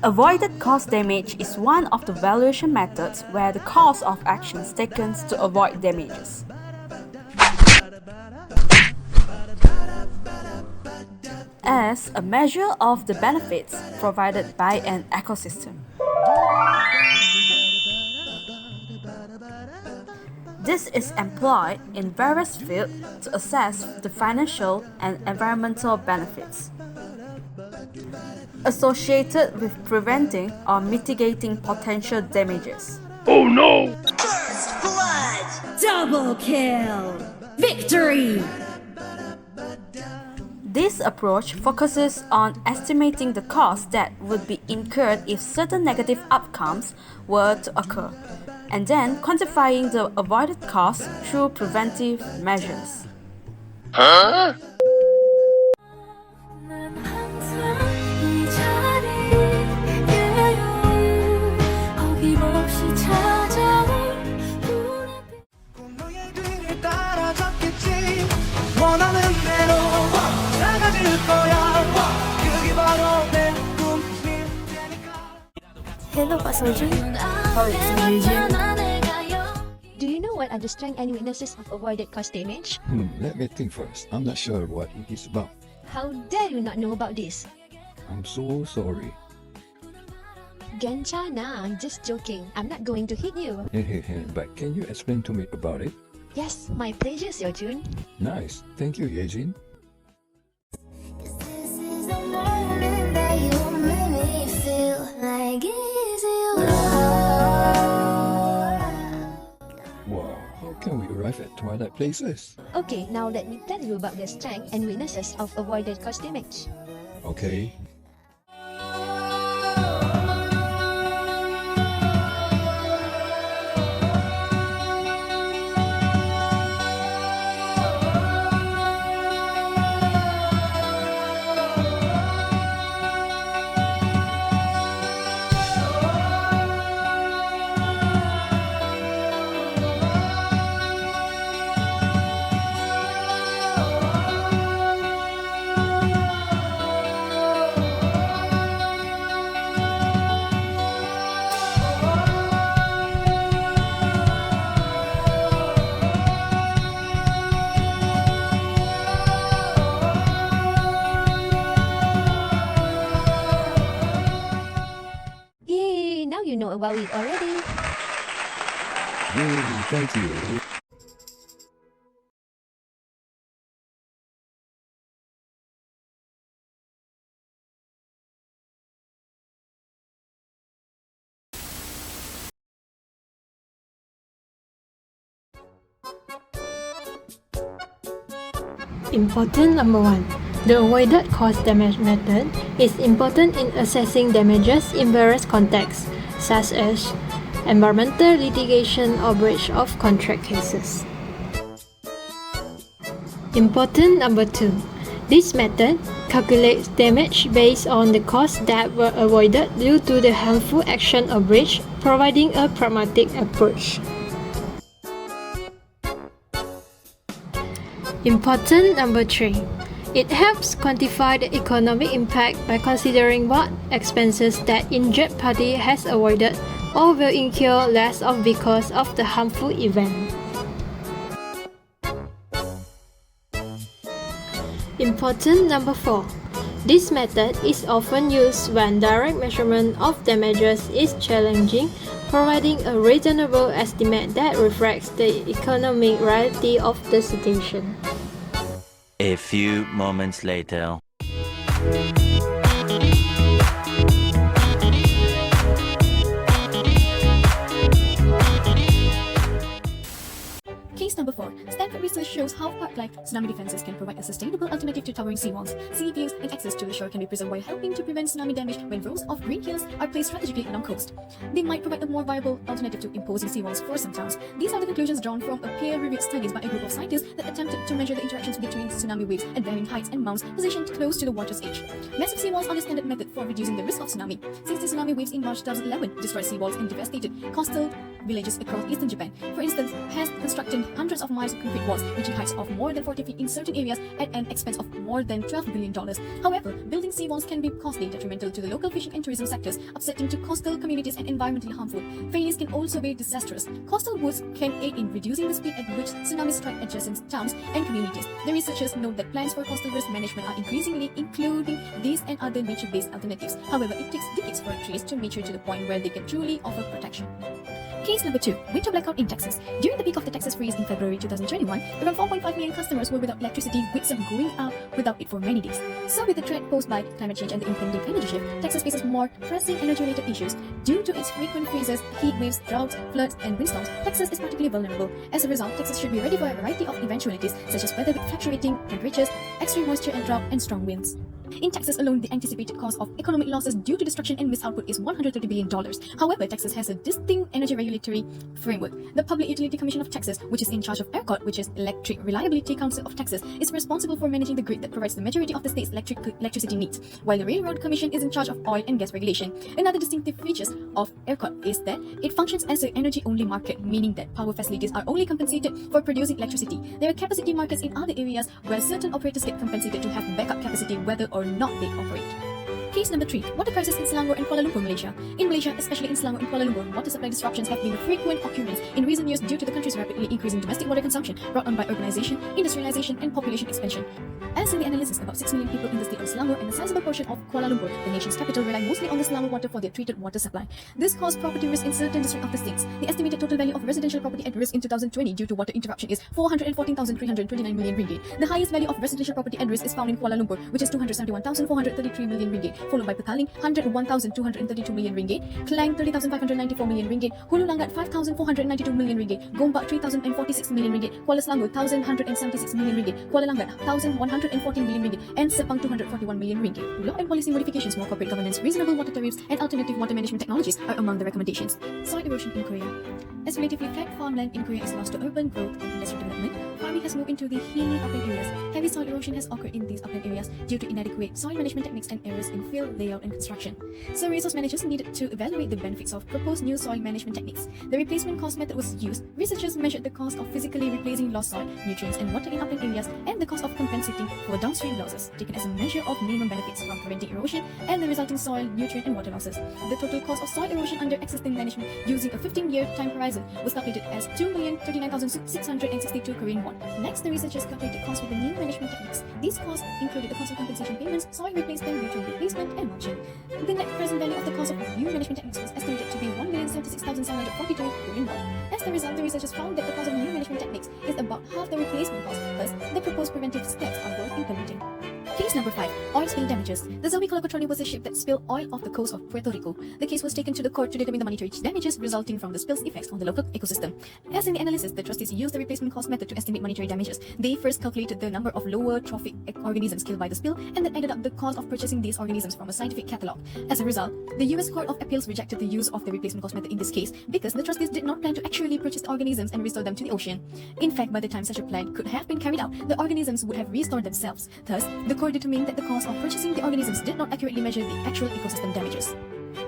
Avoided cost damage is one of the valuation methods where the cost of actions taken to avoid damages. As a measure of the benefits provided by an ecosystem. This is employed in various fields to assess the financial and environmental benefits associated with preventing or mitigating potential damages. Oh no! First blood! Double kill! Victory! This approach focuses on estimating the costs that would be incurred if certain negative outcomes were to occur, and then quantifying the avoided costs through preventive measures. Huh? Hello, Pak Sarjan. How is Sarjan? Do you know what are the strengths and weaknesses of avoided cost damage? Let me think first. I'm not sure what it is about. How dare you not know about this? I'm so sorry. Ganchana, I'm just joking. I'm not going to hit you. But can you explain to me about it? Yes, my pleasure, Seojun. Nice. Thank you, Yejin. This is the moment that you make me feel like easy Wow, how can we arrive at Twilight Places? Okay, now let me tell you about the strengths and weaknesses of avoided cost damage. Okay. Yay, now you know about it already. Yay, thank you. Important number 1. The avoided cost damage method is important in assessing damages in various contexts, such as environmental litigation or breach of contract cases. Important number 2. This method calculates damage based on the costs that were avoided due to the harmful action or breach, providing a pragmatic approach. Important number 3. It helps quantify the economic impact by considering what expenses that injured party has avoided or will incur less of because of the harmful event. Important number 4. This method is often used when direct measurement of damages is challenging, providing a reasonable estimate that reflects the economic reality of the situation. A few moments later. number 4. Stanford research shows how park-like tsunami defenses can provide a sustainable alternative to towering seawalls. Sea views and access to the shore can be preserved while helping to prevent tsunami damage when rows of green hills are placed strategically along coast. They might provide a more viable alternative to imposing seawalls for some towns. These are the conclusions drawn from a peer-reviewed studies by a group of scientists that attempted to measure the interactions between tsunami waves at varying heights and mounds positioned close to the water's edge. Massive seawalls are the standard method for reducing the risk of tsunami. Since the tsunami waves in March 2011 destroyed seawalls and devastated coastal villages across eastern Japan, for instance, has constructed hundreds of miles of concrete walls reaching heights of more than 40 feet in certain areas at an expense of more than $12 billion. However, building seawalls can be costly, detrimental to the local fishing and tourism sectors, upsetting to coastal communities and environmentally harmful. Failures can also be disastrous. Coastal woods can aid in reducing the speed at which tsunamis strike adjacent towns and communities. The researchers note that plans for coastal risk management are increasingly including these and other nature-based alternatives. However, it takes decades for trees to mature to the point where they can truly offer protection. Case number 2. Winter blackout in Texas. During the peak of the Texas freeze in February 2021, around 4.5 million customers were without electricity, with some going out without it for many days. So with the threat posed by climate change and the impending energy shift, Texas faces more pressing energy-related issues. Due to its frequent freezes, heat waves, droughts, floods, and windstorms, Texas is particularly vulnerable. As a result, Texas should be ready for a variety of eventualities, such as weather with fluctuating temperatures, extreme moisture and drought, and strong winds. In Texas alone, the anticipated cost of economic losses due to destruction and missed output is $130 billion. However, Texas has a distinct energy regulatory framework. The Public Utility Commission of Texas, which is in charge of ERCOT, which is Electric Reliability Council of Texas, is responsible for managing the grid that provides the majority of the state's electricity needs, while the Railroad Commission is in charge of oil and gas regulation. Another distinctive feature of ERCOT is that it functions as an energy-only market, meaning that power facilities are only compensated for producing electricity. There are capacity markets in other areas where certain operators get compensated to have backup capacity whether or not they operate. Case number 3. Water crisis in Selangor and Kuala Lumpur, Malaysia. In Malaysia, especially in Selangor and Kuala Lumpur, water supply disruptions have been a frequent occurrence in recent years due to the country's rapidly increasing domestic water consumption brought on by urbanization, industrialization, and population expansion. As in the analysis, about 6 million people in the state of Selangor and a sizable portion of Kuala Lumpur, the nation's capital, rely mostly on the Selangor water for their treated water supply. This caused property risk in certain districts of the states. The estimated total value of residential property at risk in 2020 due to water interruption is 414,329 million ringgit. The highest value of residential property at risk is found in Kuala Lumpur, which is 271,433 million ringgit, followed by Petaling, 101,232 million ringgit, Klang, 30,594 million ringgit, Hulu Langat, 5,492 million ringgit, Gombak, 3,046 million ringgit, Kuala Selangor, 1,176 million ringgit, Kuala Langat, 1,114 million ringgit, and Sepang, 241 million ringgit. Law and policy modifications, more corporate governance, reasonable water tariffs, and alternative water management technologies are among the recommendations. Soil erosion in Korea. As relatively flat farmland in Korea is lost to urban growth and industrial development, farming has moved into the hilly upland areas. Heavy soil erosion has occurred in these upland areas due to inadequate soil management techniques and errors in field layout and construction. So resource managers needed to evaluate the benefits of proposed new soil management techniques. The replacement cost method was used. Researchers measured the cost of physically replacing lost soil, nutrients, and water in upland areas, and the cost of compensating for downstream losses, taken as a measure of minimum benefits from preventing erosion and the resulting soil, nutrient, and water losses. The total cost of soil erosion under existing management using a 15-year time horizon was calculated as 2,039,662 Korean won. Next, the researchers calculated costs with the new management techniques. These costs included the cost of compensation payments, soil replacement, nutrient replacement, and mulching. The net present value of the cost of new management techniques was estimated to be 1,076,742 Korean won. As a result, the researchers found that the cost of new management techniques is about half the replacement cost. Thus, the proposed preventive steps are worth implementing. Case number 5. Oil spill damages. The Zoe Color Petroleum was a ship that spilled oil off the coast of Puerto Rico. The case was taken to the court to determine the monetary damages resulting from the spill's effects on the local ecosystem. As in the analysis, the trustees used the replacement cost method to estimate monetary damages. They first calculated the number of lower trophic organisms killed by the spill and then added up the cost of purchasing these organisms from a scientific catalog. As a result, the US Court of Appeals rejected the use of the replacement cost method in this case because the trustees did not plan to actually purchase the organisms and restore them to the ocean. In fact, by the time such a plan could have been carried out, the organisms would have restored themselves. Thus, the court determined that the cost of purchasing the organisms did not accurately measure the actual ecosystem damages.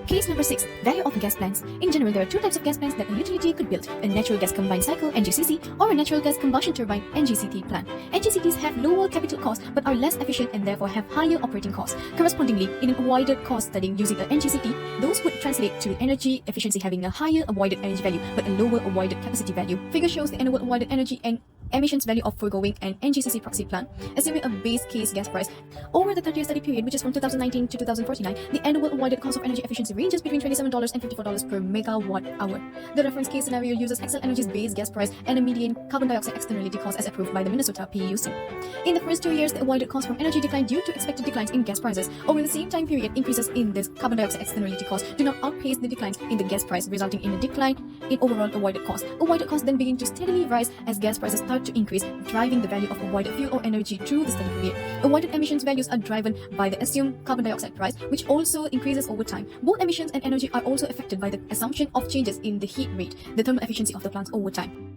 Case number 6. Value of gas plants. In general, there are two types of gas plants that a utility could build: a natural gas combined cycle (NGCC) or a natural gas combustion turbine (NGCT) plant. NGCTs have lower capital costs but are less efficient and therefore have higher operating costs. Correspondingly, in an avoided cost study using a NGCT, those would translate to energy efficiency having a higher avoided energy value but a lower avoided capacity value. Figure shows the annual avoided energy and emissions value of foregoing an NGCC proxy plant, assuming a base case gas price. Over the 30-year study period, which is from 2019 to 2049, the annual avoided cost of energy efficiency ranges between $27 and $54 per megawatt hour. The reference case scenario uses Xcel Energy's base gas price and a median carbon dioxide externality cost as approved by the Minnesota PUC. In the first 2 years, the avoided cost from energy declined due to expected declines in gas prices. Over the same time period, increases in this carbon dioxide externality cost do not outpace the declines in the gas price, resulting in a decline in overall avoided cost. Avoided costs then begin to steadily rise as gas prices start to increase, driving the value of avoided fuel or energy through the study period. Avoided emissions values are driven by the assumed carbon dioxide price, which also increases over time. Both emissions and energy are also affected by the assumption of changes in the heat rate, the thermal efficiency of the plants over time.